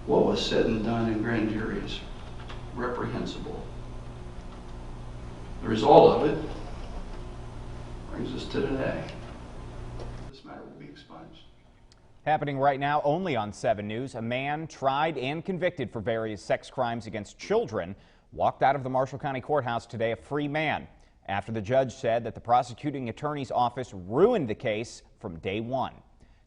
What was said and done in grand jury is reprehensible. The result of it brings us to today. This matter will be expunged. Happening right now only on 7 News, a man tried and convicted for various sex crimes against children walked out of the Marshall County Courthouse today a free man after the judge said that the prosecuting attorney's office ruined the case from day one.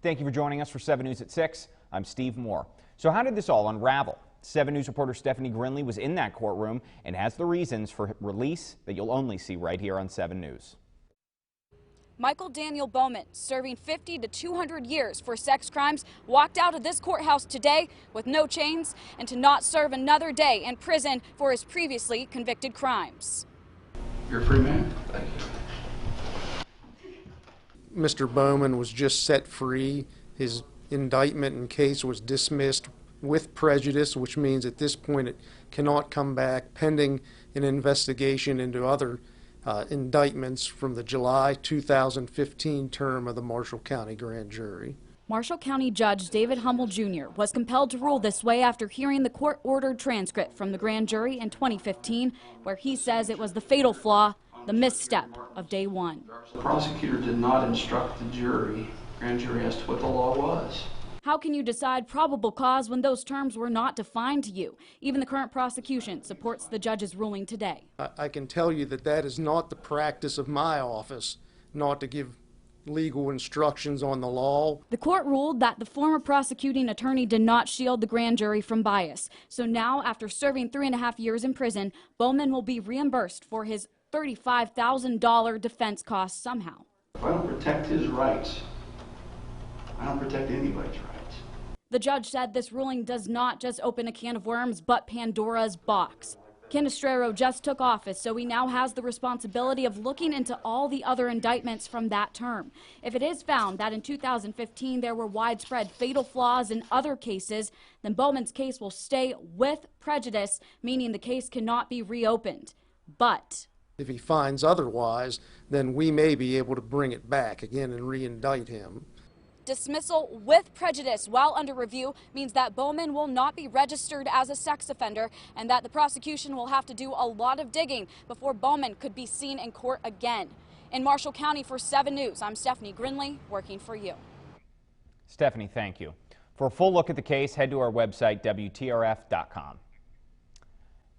Thank you for joining us for 7 News at 6. I'm Steve Moore. So how did this all unravel? 7 News reporter Stephanie Grinley was in that courtroom and has the reasons for release that you'll only see right here on 7 News. Michael Daniel Bowman, serving 50 to 200 years for sex crimes, walked out of this courthouse today with no chains and to not serve another day in prison for his previously convicted crimes. You're a free man. Thank you. Mr. Bowman was just set free. His indictment and case was dismissed with prejudice, which means at this point it cannot come back pending an investigation into other indictments from the July 2015 term of the Marshall County Grand Jury. Marshall County Judge David Hummel Jr. was compelled to rule this way after hearing the court-ordered transcript from the grand jury in 2015, where he says it was the fatal flaw, the misstep of day one. The prosecutor did not instruct the grand jury as to what the law was. How can you decide probable cause when those terms were not defined to you? Even the current prosecution supports the judge's ruling today. I can tell you that that is not the practice of my office, not to give legal instructions on the law. The court ruled that the former prosecuting attorney did not shield the grand jury from bias. So now, after serving 3.5 years in prison, Bowman will be reimbursed for his $35,000 defense costs somehow. If I don't protect his rights, I don't protect anybody's rights. The judge said this ruling does not just open a can of worms, but Pandora's box. Canestraro just took office, so he now has the responsibility of looking into all the other indictments from that term. If it is found that in 2015 there were widespread fatal flaws in other cases, then Bowman's case will stay with prejudice, meaning the case cannot be reopened. But if he finds otherwise, then we may be able to bring it back again and re-indict him. Dismissal with prejudice while under review means that Bowman will not be registered as a sex offender and that the prosecution will have to do a lot of digging before Bowman could be seen in court again. In Marshall County for 7 News, I'm Stephanie Grinley, working for you. Stephanie, thank you. For a full look at the case, head to our website, WTRF.com.